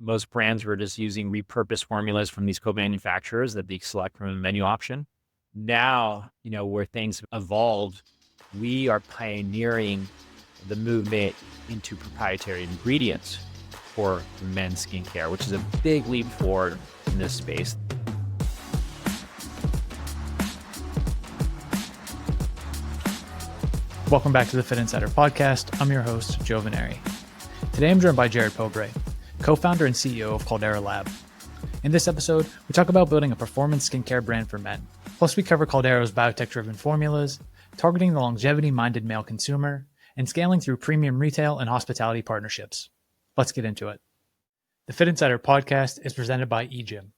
most brands were just using repurposed formulas from these co-manufacturers that they select from a menu option. Now, where things have evolved, we are pioneering the movement into proprietary ingredients for men's skincare, which is a big leap forward in this space. Welcome back to the Fitt Insider Podcast. I'm your host, Joe Veneri. Today I'm joined by Jared Pobre, co-founder and CEO of Caldera Lab. In this episode, we talk about building a performance skincare brand for men. Plus, we cover Caldera's biotech-driven formulas, targeting the longevity-minded male consumer, and scaling through premium retail and hospitality partnerships. Let's get into it. The Fitt Insider Podcast is presented by EGYM.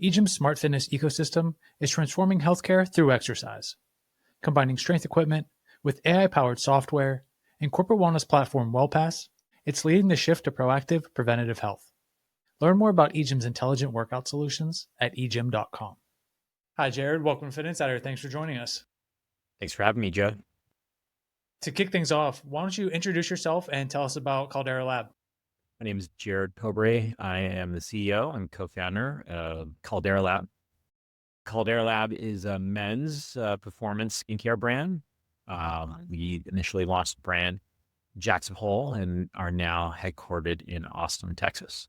EGYM's smart fitness ecosystem is transforming healthcare through exercise. Combining strength equipment with AI-powered software and corporate wellness platform WellPass, it's leading the shift to proactive preventative health. Learn more about EGYM's intelligent workout solutions at egym.com. Hi, Jared. Welcome to Fitt Insider. Thanks for joining us. Thanks for having me, Joe. To kick things off, why don't you introduce yourself and tell us about Caldera Lab? My name is Jared Pobre. I am the CEO and co-founder of Caldera Lab. Caldera Lab is a men's performance skincare brand. We initially launched the brand Jackson Hole and are now headquartered in Austin, Texas.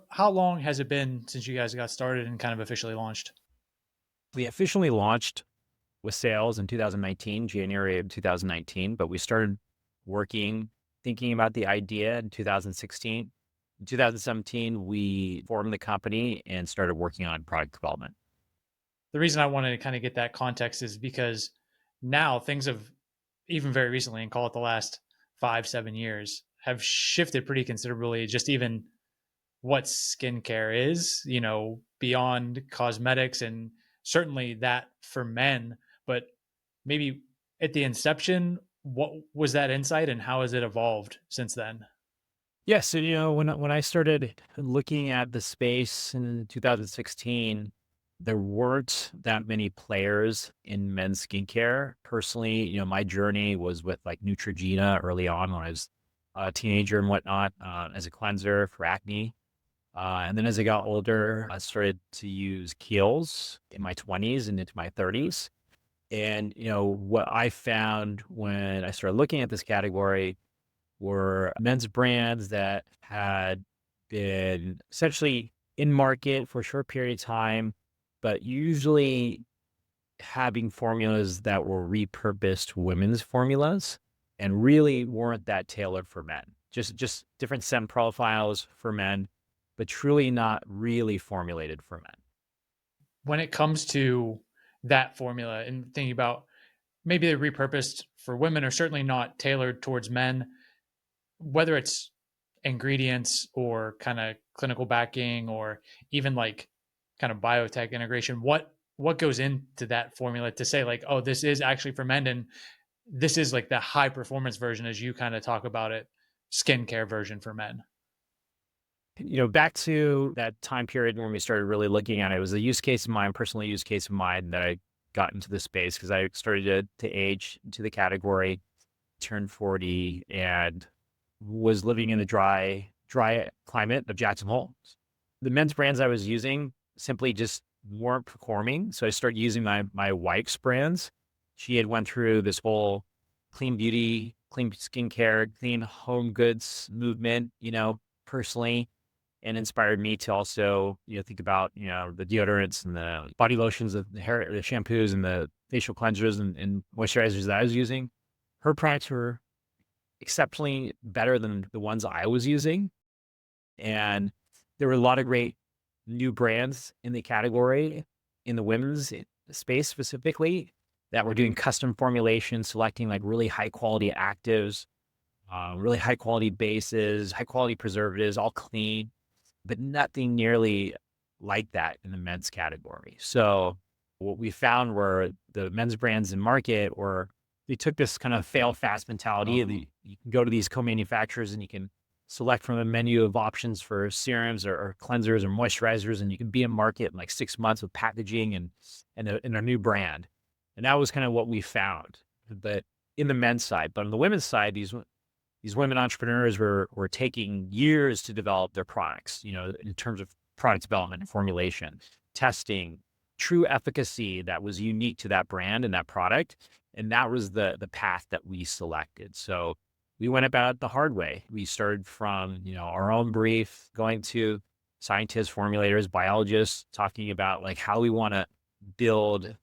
How long has it been since you guys got started and kind of officially launched? We officially launched with sales in 2019, January of 2019, but we started thinking about the idea in 2016. In 2017, we formed the company and started working on product development. The reason I wanted to kind of get that context is because now things have, even very recently, and call it the last 5-7 years, have shifted pretty considerably. Just even what skincare is, beyond cosmetics, and certainly that for men. But maybe at the inception, what was that insight and how has it evolved since then? Yeah, so when I started looking at the space in 2016, there weren't that many players in men's skincare. Personally, my journey was with like Neutrogena early on when I was a teenager and whatnot, as a cleanser for acne. And then as I got older, I started to use Kiehl's in my 20s and into my 30s. And, what I found when I started looking at this category were men's brands that had been essentially in market for a short period of time, but usually having formulas that were repurposed women's formulas and really weren't that tailored for men. Just different scent profiles for men, but truly not really formulated for men. When it comes to that formula and thinking about maybe they're repurposed for women or certainly not tailored towards men, whether it's ingredients or kind of clinical backing or even like kind of biotech integration, what goes into that formula to say like, oh, this is actually for men and this is like the high performance version, as you kind of talk about it, skincare version for men? Back to that time period when we started really looking at it, it was a personal use case of mine that I got into the space because I started to age into the category, turned 40, and was living in the dry climate of Jackson Hole. The men's brands I was using simply just weren't performing. So I started using my wife's brands. She had went through this whole clean beauty, clean skincare, clean home goods movement, personally, and inspired me to also, think about, the deodorants and the body lotions, the shampoos and the facial cleansers and moisturizers that I was using. Her products were exceptionally better than the ones I was using. And there were a lot of great new brands in the category, in the women's space specifically, that were doing custom formulations, selecting like really high quality actives, really high quality bases, high quality preservatives, all clean, but nothing nearly like that in the men's category. So what we found were the men's brands in market, or they took this kind of fail fast mentality. You can go to these co-manufacturers and you can select from a menu of options for serums or cleansers or moisturizers, and you can be in market in like 6 months with packaging and a new brand. And that was kind of what we found, but in the men's side. But on the women's side, these these women entrepreneurs were taking years to develop their products, in terms of product development and formulation, testing, true efficacy that was unique to that brand and that product. And that was the path that we selected. So we went about it the hard way. We started from, our own brief, going to scientists, formulators, biologists, talking about like how we want to build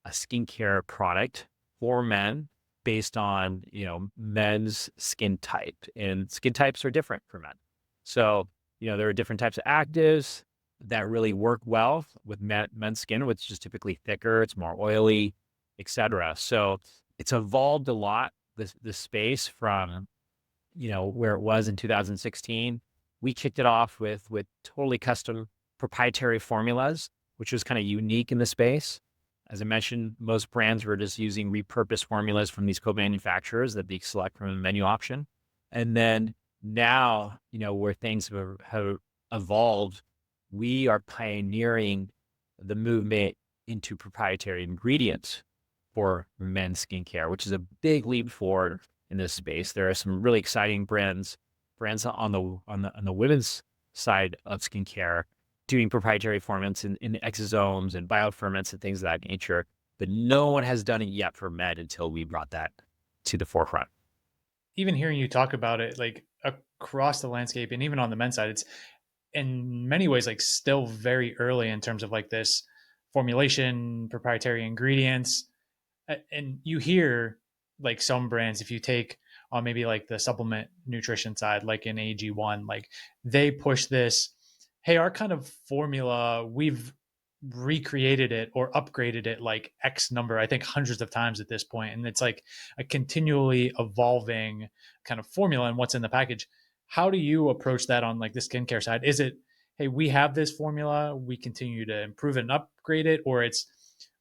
a skincare product for men based on, men's skin type, and skin types are different for men. So, there are different types of actives that really work well with men's skin, which is typically thicker, it's more oily, etc. So it's evolved a lot, this space from, where it was in 2016. We kicked it off with totally custom proprietary formulas, which was kind of unique in the space. As I mentioned, most brands were just using repurposed formulas from these co-manufacturers that they select from a menu option. And then now, where things have evolved, we are pioneering the movement into proprietary ingredients for men's skincare, which is a big leap forward in this space. There are some really exciting brands on the women's side of skincare doing proprietary formants in exosomes and bioferments and things of that nature, but no one has done it yet for men until we brought that to the forefront. Even hearing you talk about it, like across the landscape and even on the men's side, it's in many ways like still very early in terms of like this formulation, proprietary ingredients. And you hear like some brands, if you take on maybe like the supplement nutrition side, like in EGYM, like they push this, hey, our kind of formula, we've recreated it or upgraded it like X number, I think hundreds of times at this point. And it's like a continually evolving kind of formula and what's in the package. How do you approach that on like the skincare side? Is it, hey, we have this formula, we continue to improve it and upgrade it, or it's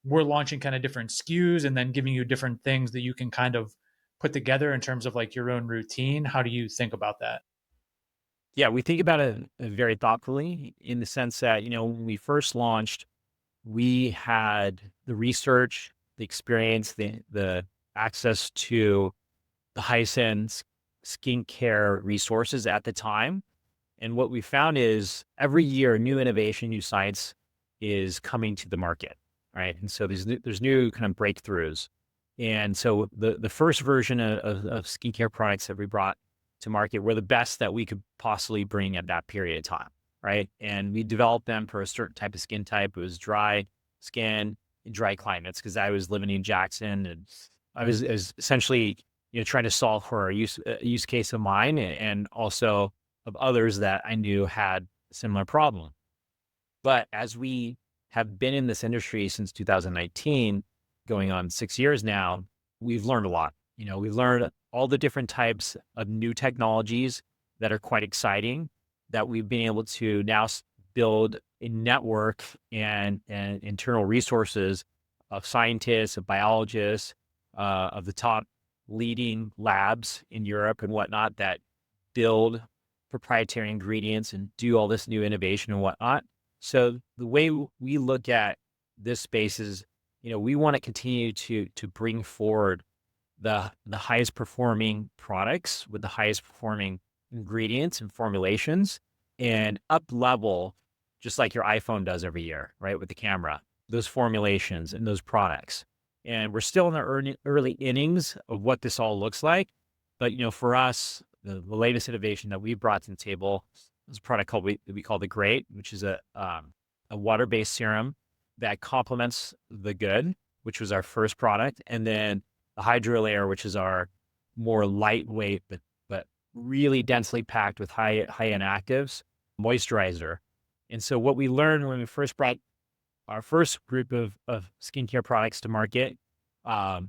we're launching kind of different SKUs and then giving you different things that you can kind of put together in terms of like your own routine? How do you think about that? Yeah, we think about it very thoughtfully in the sense that, when we first launched, we had the research, the experience, the access to the highest end skincare resources at the time. And what we found is every year, new innovation, new science is coming to the market, right? And so there's new kind of breakthroughs. And so the first version of skincare products that we brought to market were the best that we could possibly bring at that period of time, right? And we developed them for a certain type of skin type. It was dry skin in dry climates because I was living in Jackson and I was essentially, trying to solve for a use case of mine and also of others that I knew had a similar problem. But as we have been in this industry since 2019, going on 6 years now, we've learned a lot. We've learned all the different types of new technologies that are quite exciting that we've been able to now build a network and internal resources of scientists, of biologists, of the top leading labs in Europe and whatnot that build proprietary ingredients and do all this new innovation and whatnot. So the way we look at this space is, we want to continue to bring forward the highest performing products with the highest performing ingredients and formulations and up level, just like your iPhone does every year, right? With the camera, those formulations and those products. And we're still in the early innings of what this all looks like. But, for us, the latest innovation that we brought to the table is a product we call the Great, which is a water-based serum that complements the Good, which was our first product. And then the Hydro Layer, which is our more lightweight, but really densely packed with high-end actives, moisturizer. And so what we learned when we first brought our first group of skincare products to market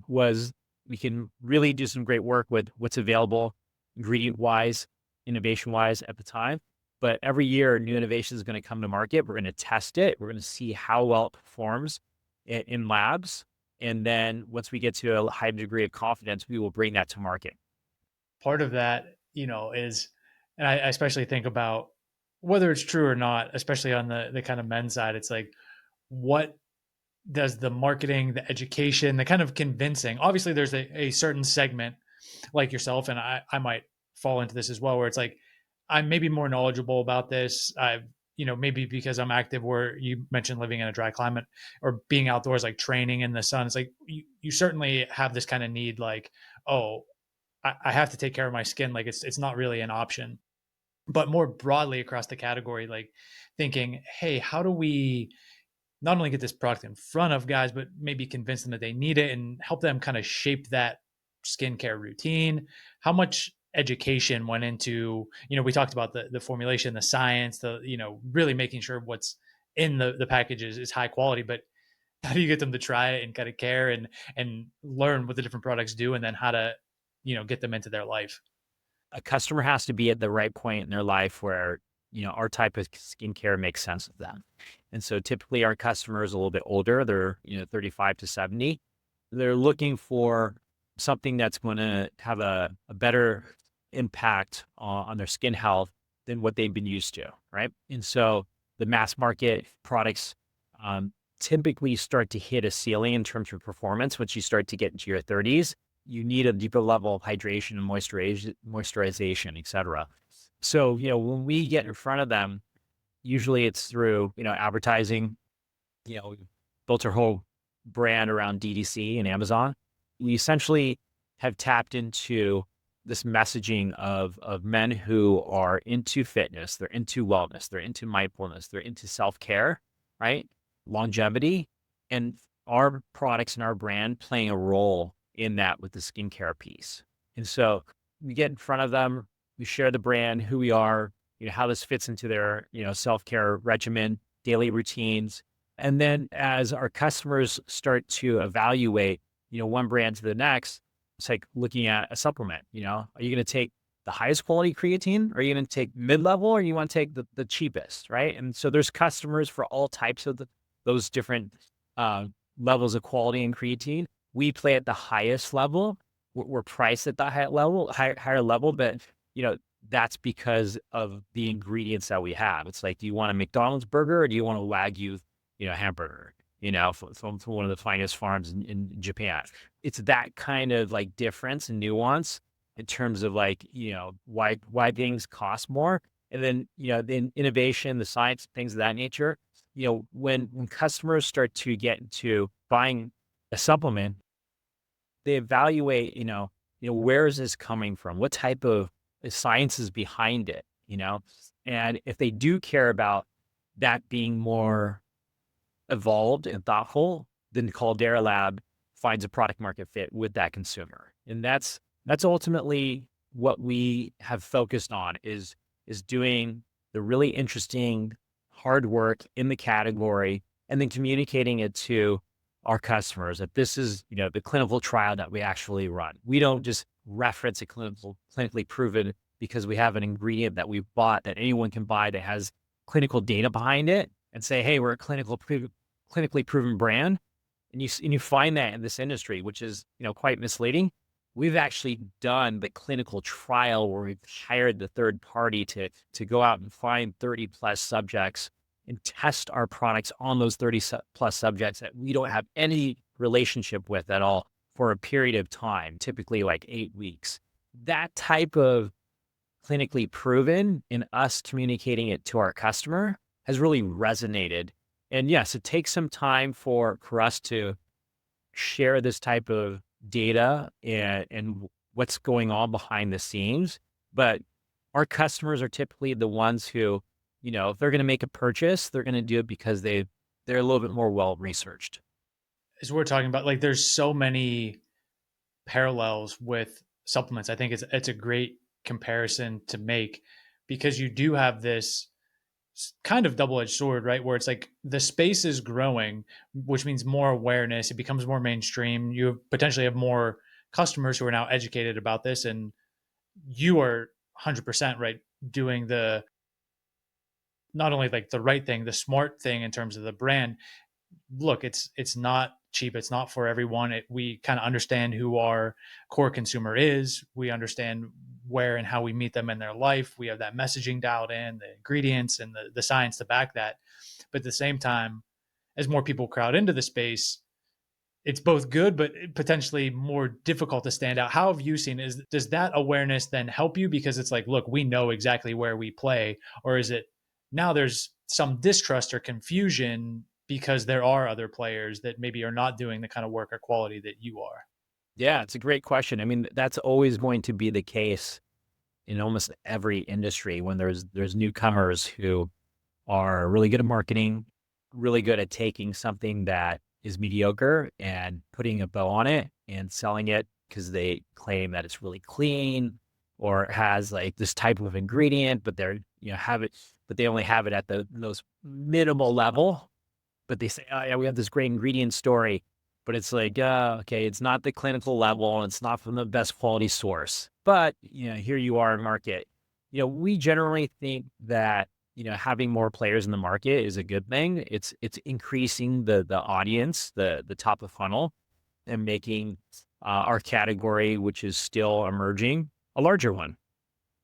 was we can really do some great work with what's available ingredient-wise, innovation-wise at the time. But every year, new innovation is going to come to market. We're going to test it. We're going to see how well it performs in labs. And then once we get to a high degree of confidence, we will bring that to market. Part of that, is, and I especially think about whether it's true or not, especially on the kind of men's side, it's like, what does the marketing, the education, the kind of convincing, obviously there's a certain segment like yourself, and I might fall into this as well, where it's like I'm maybe more knowledgeable about this. I've, maybe because I'm active, where you mentioned living in a dry climate or being outdoors, like training in the sun. It's like you certainly have this kind of need, like, oh, I have to take care of my skin. Like it's not really an option. But more broadly across the category, like thinking, hey, how do we not only get this product in front of guys, but maybe convince them that they need it and help them kind of shape that skincare routine? How much education went into, we talked about the formulation, the science, really making sure what's in the package is high quality, but how do you get them to try it and kind of care and learn what the different products do, and then how to, get them into their life? A customer has to be at the right point in their life where, our type of skincare makes sense with them. And so typically our customer is a little bit older. They're, 35 to 70. They're looking for something that's going to have a better impact on their skin health than what they've been used to, right? And so the mass market products typically start to hit a ceiling in terms of performance. Once you start to get into your 30s, you need a deeper level of hydration and moisturization, et cetera. So, when we get in front of them, usually it's through, advertising. We built our whole brand around DDC and Amazon. We essentially have tapped into this messaging of men who are into fitness, they're into wellness, they're into mindfulness, they're into self-care, right? Longevity, and our products and our brand playing a role in that with the skincare piece. And so we get in front of them, we share the brand, who we are, how this fits into their, self-care regimen, daily routines. And then as our customers start to evaluate, one brand to the next, it's like looking at a supplement, are you going to take the highest quality creatine? Or are you going to take mid-level, or you want to take the cheapest, right? And so there's customers for all types of those different levels of quality in creatine. We play at the highest level. We're priced at the higher level, but that's because of the ingredients that we have. It's like, do you want a McDonald's burger, or do you want a Wagyu, hamburger? From one of the finest farms in Japan. It's that kind of like difference and nuance in terms of like, why things cost more. And then, the innovation, the science, things of that nature. When customers start to get into buying a supplement, they evaluate, where is this coming from? What type of science is behind it, And if they do care about that being more evolved and thoughtful, then Caldera Lab finds a product market fit with that consumer. And that's ultimately what we have focused on is doing the really interesting hard work in the category and then communicating it to our customers that this is, the clinical trial that we actually run. We don't just reference a clinically proven because we have an ingredient that we've bought that anyone can buy that has clinical data behind it and say, hey, we're a clinically proven brand. And you find that in this industry, which is, quite misleading. We've actually done the clinical trial where we've hired the third party to go out and find 30 plus subjects and test our products on those 30 plus subjects that we don't have any relationship with at all for a period of time, typically like 8 weeks. That type of clinically proven in us communicating it to our customer has really resonated. And yes, it takes some time for us to share this type of data and what's going on behind the scenes. But our customers are typically the ones who, if they're going to make a purchase, they're going to do it because they're a little bit more well-researched. As we're talking about, like, there's so many parallels with supplements. I think it's a great comparison to make, because you do have this kind of double-edged sword, right? Where it's like the space is growing, which means more awareness. It becomes more mainstream. You potentially have more customers who are now educated about this, and you are 100% right, doing the not only like the right thing, the smart thing in terms of the brand. Look, it's not cheap. It's not for everyone. We kind of understand who our core consumer is. We understand where and how we meet them in their life. We have that messaging dialed in, the ingredients and the science to back that. But at the same time, as more people crowd into the space, it's both good, but potentially more difficult to stand out. How have you seen does that awareness then help you because it's like, look, we know exactly where we play, or is it now there's some distrust or confusion because there are other players that maybe are not doing the kind of work or quality that you are? Yeah, it's a great question. I mean, that's always going to be the case in almost every industry when there's newcomers who are really good at marketing, really good at taking something that is mediocre and putting a bow on it and selling it because they claim that it's really clean or has like this type of ingredient, but they're, have it, but they only have it at the most minimal level. But they say, oh yeah, we have this great ingredient story, but it's like, okay, it's not the clinical level, and it's not from the best quality source. But here you are in market. We generally think that having more players in the market is a good thing. It's increasing the audience, the top of funnel, and making our category, which is still emerging, a larger one.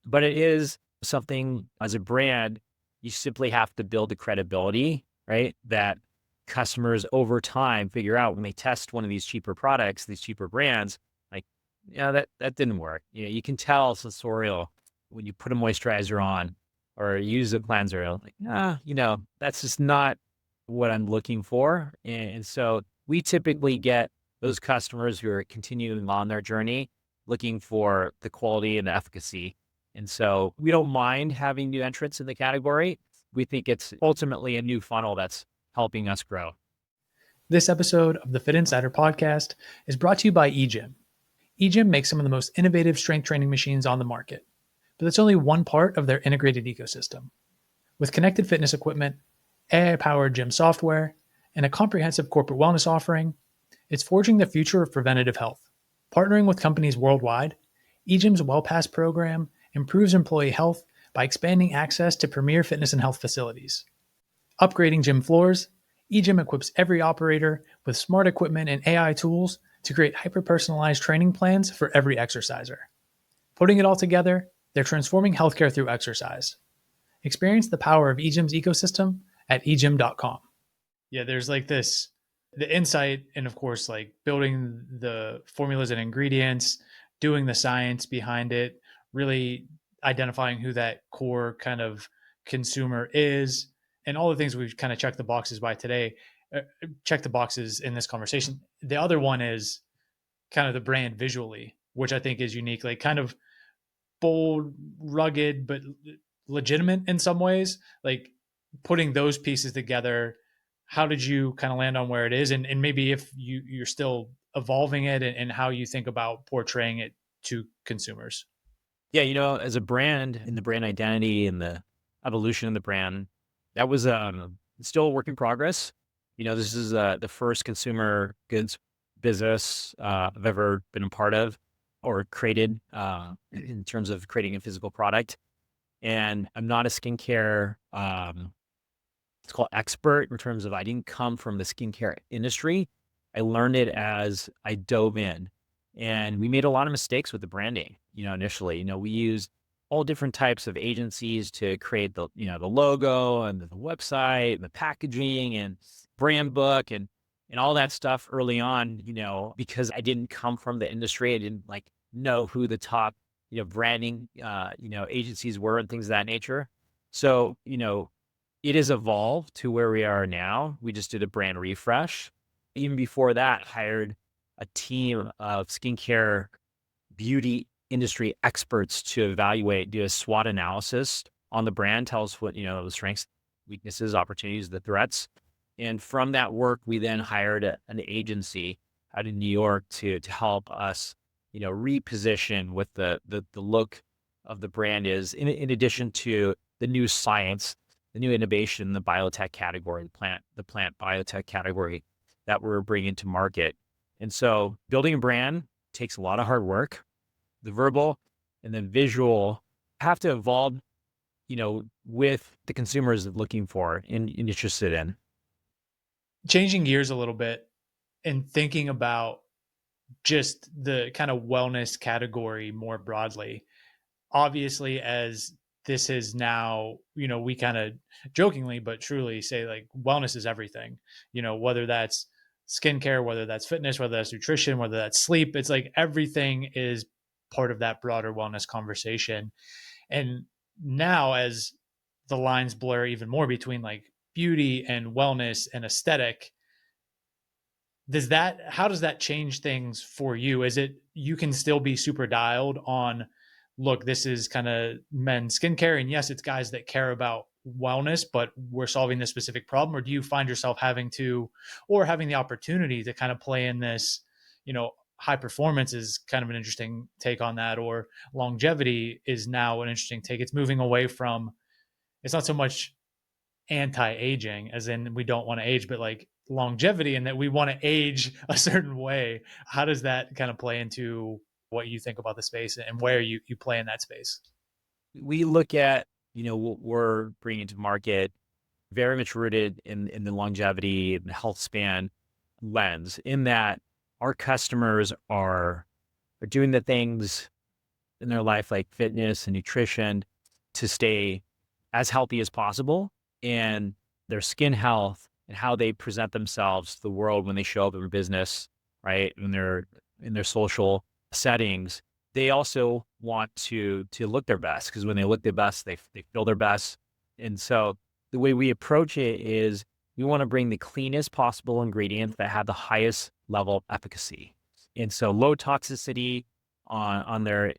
But it is something as a brand, you simply have to build the credibility, right? That customers over time figure out when they test one of these cheaper products, these cheaper brands, like, yeah, that didn't work. You can tell sensorial when you put a moisturizer on or use a cleanser, like, that's just not what I'm looking for. And so we typically get those customers who are continuing on their journey, looking for the quality and the efficacy. And so we don't mind having new entrants in the category. We think it's ultimately a new funnel that's helping us grow. This episode of the Fitt Insider Podcast is brought to you by EGYM. EGYM makes some of the most innovative strength training machines on the market, but that's only one part of their integrated ecosystem. With connected fitness equipment, AI-powered gym software, and a comprehensive corporate wellness offering, it's forging the future of preventative health. Partnering with companies worldwide, EGYM's WellPass program improves employee health by expanding access to premier fitness and health facilities. Upgrading gym floors, EGYM equips every operator with smart equipment and AI tools to create hyper-personalized training plans for every exerciser. Putting it all together, they're transforming healthcare through exercise. Experience the power of EGYM's ecosystem at egym.com. Yeah, there's like the insight, and of course, like building the formulas and ingredients, doing the science behind it, really identifying who that core kind of consumer is, and all the things we've kind of checked the boxes by today, check the boxes in this conversation. The other one is kind of the brand visually, which I think is unique, like kind of bold, rugged, but legitimate in some ways. Like putting those pieces together, how did you kind of land on where it is? And maybe if you're still evolving it and how you think about portraying it to consumers. Yeah, as a brand and the brand identity and the evolution of the brand, that was still a work in progress. This is the first consumer goods business I've ever been a part of or created in terms of creating a physical product. And I'm not a skincare, it's called expert in terms of I didn't come from the skincare industry. I learned it as I dove in. And we made a lot of mistakes with the branding, initially. We used all different types of agencies to create the logo and the website and the packaging and brand book and all that stuff early on, because I didn't come from the industry. I didn't know who the top, branding, agencies were and things of that nature. So, it has evolved to where we are now. We just did a brand refresh. Even before that, hired a team of skincare beauty industry experts to evaluate, do a SWOT analysis on the brand, tell us what, the strengths, weaknesses, opportunities, the threats. And from that work, we then hired an agency out in New York to help us, reposition what the look of the brand is, in addition to the new science, the new innovation, the biotech category, the plant biotech category that we're bringing to market. And so building a brand takes a lot of hard work. The verbal and the visual have to evolve, with the consumers looking for and interested in. Changing gears a little bit and thinking about just the kind of wellness category more broadly. Obviously, as this is now, we kind of jokingly but truly say like wellness is everything, whether that's skincare, whether that's fitness, whether that's nutrition, whether that's sleep. It's like everything is part of that broader wellness conversation. And now, as the lines blur even more between like beauty and wellness and aesthetic, how does that change things for you? Is it you can still be super dialed on, look, this is kind of men's skincare, and yes, it's guys that care about wellness, but we're solving this specific problem? Or do you find yourself having to, or having the opportunity to kind of play in this, high performance is kind of an interesting take on that, or longevity is now an interesting take? It's moving away from, it's not so much anti-aging as in we don't want to age, but like longevity, and that we want to age a certain way. How does that kind of play into what you think about the space and where you play in that space? We look at, what we're bringing to market very much rooted in the longevity and health span lens, in that our customers are doing the things in their life like fitness and nutrition to stay as healthy as possible, and their skin health and how they present themselves to the world when they show up in business, right? When they're in their social settings, they also want to look their best, because when they look their best, they feel their best. And so the way we approach it is we want to bring the cleanest possible ingredients that have the highest level of efficacy. And so low toxicity on their,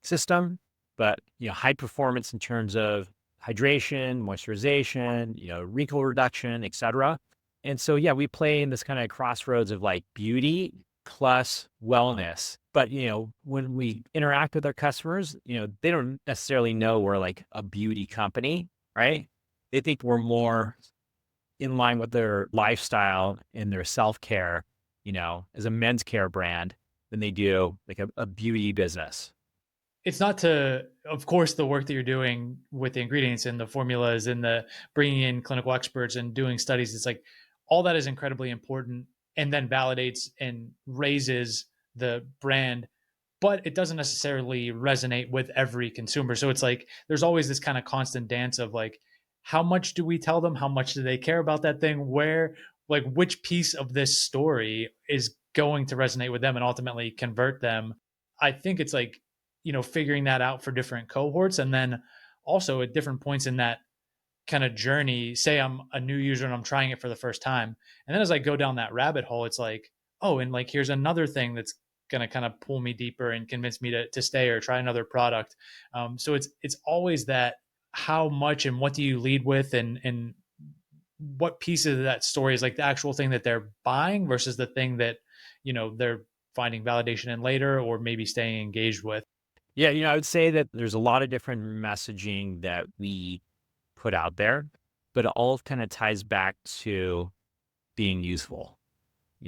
system, but, high performance in terms of hydration, moisturization, wrinkle reduction, et cetera. And so, yeah, we play in this kind of crossroads of like beauty plus wellness. But, when we interact with our customers, they don't necessarily know we're like a beauty company, right? They think we're more in line with their lifestyle and their self-care, as a men's care brand, than they do like a beauty business. It's not to, of course, the work that you're doing with the ingredients and the formulas and the bringing in clinical experts and doing studies. It's like all that is incredibly important, and then validates and raises the brand, but it doesn't necessarily resonate with every consumer. So it's like there's always this kind of constant dance of like, how much do we tell them? How much do they care about that thing? Where, like, which piece of this story is going to resonate with them and ultimately convert them? I think it's like, figuring that out for different cohorts. And then also at different points in that kind of journey, say I'm a new user and I'm trying it for the first time. And then as I go down that rabbit hole, it's like, oh, and like, here's another thing that's going to kind of pull me deeper and convince me to stay or try another product. So it's always that, how much and what do you lead with, and what piece of that story is like the actual thing that they're buying versus the thing that, they're finding validation in later or maybe staying engaged with. Yeah, I would say that there's a lot of different messaging that we put out there, but it all kind of ties back to being useful.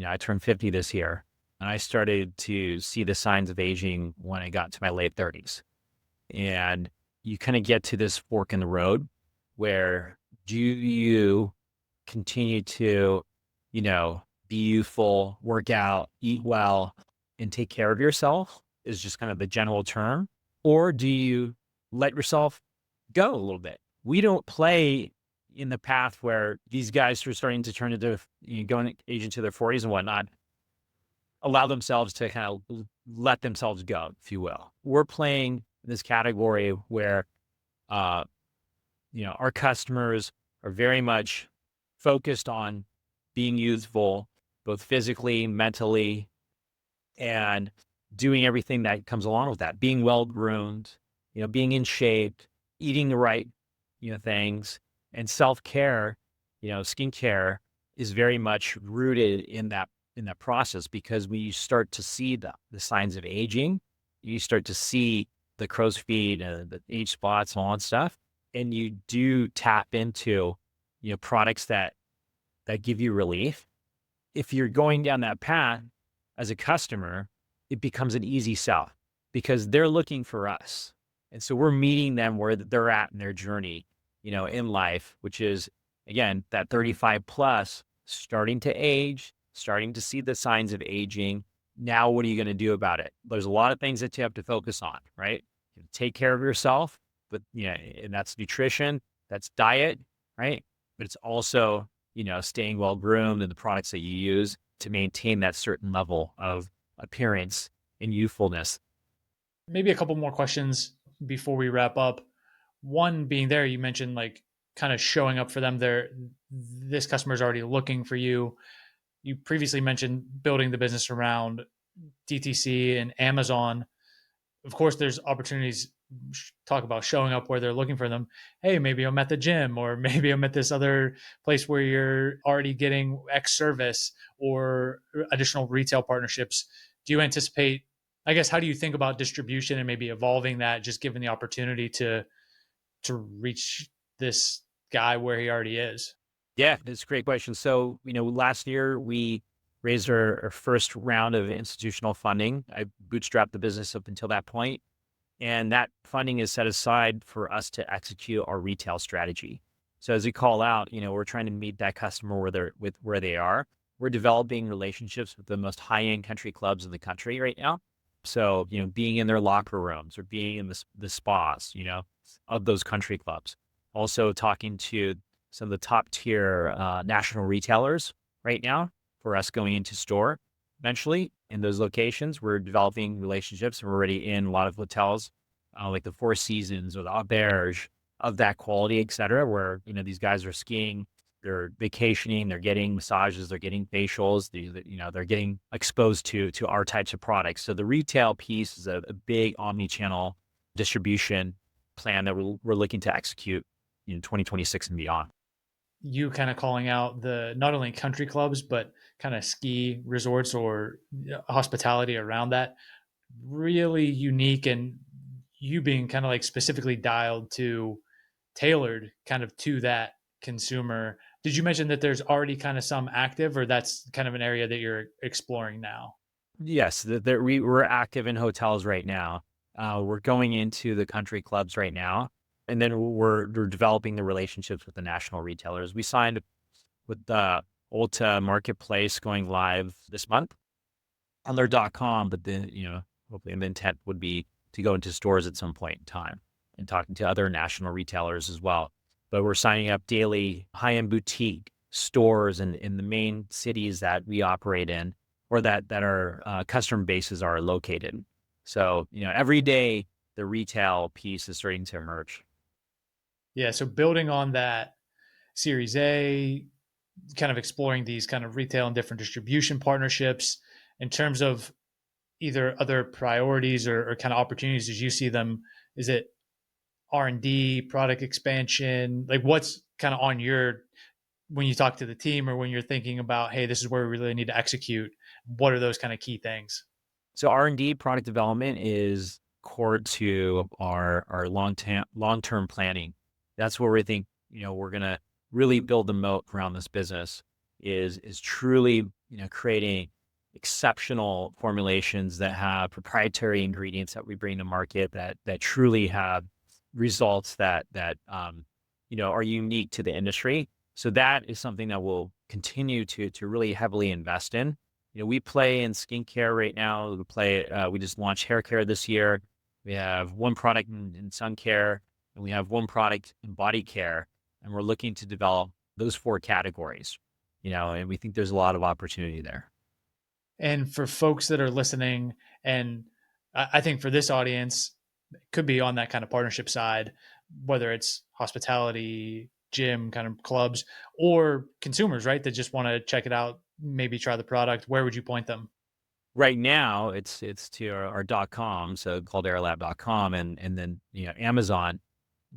I turned 50 this year, and I started to see the signs of aging when I got to my late 30s. And you kind of get to this fork in the road where, do you continue to, be youthful, work out, eat well, and take care of yourself, is just kind of the general term? Or do you let yourself go a little bit? We don't play in the path where these guys who are starting to turn into, going age into their 40s and whatnot, allow themselves to kind of let themselves go, if you will. We're playing in this category where, our customers are very much focused on being youthful, both physically, mentally, and doing everything that comes along with that, being well-groomed, being in shape, eating the right, things, and self-care, skincare is very much rooted in that process, because when you start to see the signs of aging, you start to see the crow's feet and the age spots and all that stuff, and you do tap into, products that give you relief. If you're going down that path as a customer, it becomes an easy sell, because they're looking for us. And so we're meeting them where they're at in their journey, in life, which is, again, that 35 plus, starting to age, starting to see the signs of aging. Now, what are you going to do about it? There's a lot of things that you have to focus on, right? Take care of yourself, but, and that's nutrition, that's diet, right? But it's also, staying well groomed and the products that you use. to maintain that certain level of appearance and youthfulness. Maybe a couple more questions before we wrap up. One being there, you mentioned like kind of showing up for them. This customer is already looking for you. You previously mentioned building the business around DTC and Amazon. Of course, there's opportunities. Talk about showing up where they're looking for them. Hey, maybe I'm at the gym, or maybe I'm at this other place where you're already getting X service or additional retail partnerships. Do you anticipate, I guess, how do you think about distribution and maybe evolving that, just given the opportunity to reach this guy where he already is? Yeah, that's a great question. So, last year we raised our first round of institutional funding. I bootstrapped the business up until that point, and that funding is set aside for us to execute our retail strategy. So as you call out, we're trying to meet that customer where they are. We're developing relationships with the most high-end country clubs in the country right now. So, being in their locker rooms or being in the spas, of those country clubs. Also talking to some of the top tier national retailers right now for us going into store eventually in those locations. We're developing relationships and we're already in a lot of hotels like the Four Seasons or the Auberge of that quality, et cetera, where, these guys are skiing, they're vacationing, they're getting massages, they're getting facials, they're getting exposed to our types of products. So the retail piece is a big omni-channel distribution plan that we're looking to execute in 2026 and beyond. You kind of calling out the not only country clubs but kind of ski resorts or hospitality around that, really unique, and you being kind of like specifically dialed to, tailored kind of to that consumer. Did you mention that there's already kind of some active, or that's kind of an area that you're exploring now? Yes, we're active in hotels right now. We're going into the country clubs right now, and then we're developing the relationships with the national retailers. We signed with the Ulta Marketplace going live this month on their .com, but then hopefully the intent would be to go into stores at some point in time and talking to other national retailers as well. But we're signing up daily high-end boutique stores in the main cities that we operate in, or that our customer bases are located. So, every day the retail piece is starting to emerge. Yeah. So building on that Series A, kind of exploring these kind of retail and different distribution partnerships in terms of either other priorities or kind of opportunities as you see them. Is it R&D, product expansion? Like what's kind of on your, when you talk to the team or when you're thinking about, hey, this is where we really need to execute, what are those kind of key things? So R&D, product development, is core to our long-term planning. That's where we think, we're going to really build the moat around this business is truly, creating exceptional formulations that have proprietary ingredients that we bring to market that truly have results that are unique to the industry. So that is something that we'll continue to really heavily invest in. We play in skincare right now. We just launched hair care this year. We have one product in sun care, and we have one product in body care, and we're looking to develop those four categories, and we think there's a lot of opportunity there. And for folks that are listening, and I think for this audience, it could be on that kind of partnership side, whether it's hospitality, gym kind of clubs, or consumers, right, that just want to check it out, maybe try the product. Where would you point them? Right now, it's to our .com, so calderalab.com, and then Amazon.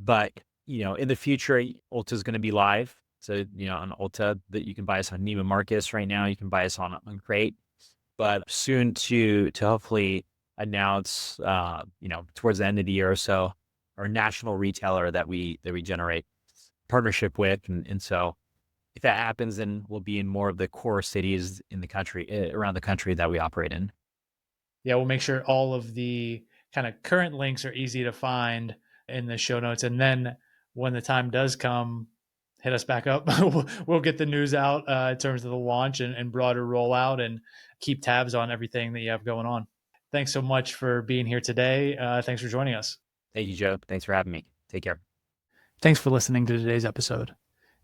But in the future, Ulta is going to be live. So on Ulta, that you can buy us on Neiman Marcus right now. You can buy us on Crate, but soon to hopefully announce towards the end of the year or so, our national retailer that we generate partnership with, and so if that happens, then we'll be in more of the core cities in the country, around the country that we operate in. Yeah, we'll make sure all of the kind of current links are easy to find in the show notes. And then when the time does come, hit us back up. We'll get the news out in terms of the launch and broader rollout, and keep tabs on everything that you have going on. Thanks so much for being here today. Thanks for joining us. Thank you, Joe. Thanks for having me. Take care. Thanks for listening to today's episode.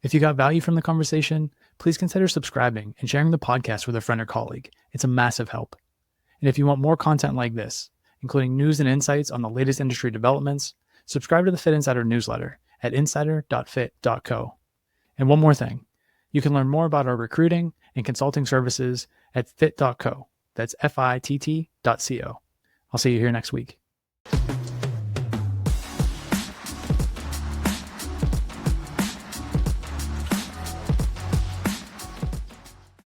If you got value from the conversation, please consider subscribing and sharing the podcast with a friend or colleague. It's a massive help. And if you want more content like this, including news and insights on the latest industry developments, subscribe to the Fitt Insider newsletter at insider.fit.co. And one more thing, you can learn more about our recruiting and consulting services at fit.co. That's FITT.co. I'll see you here next week.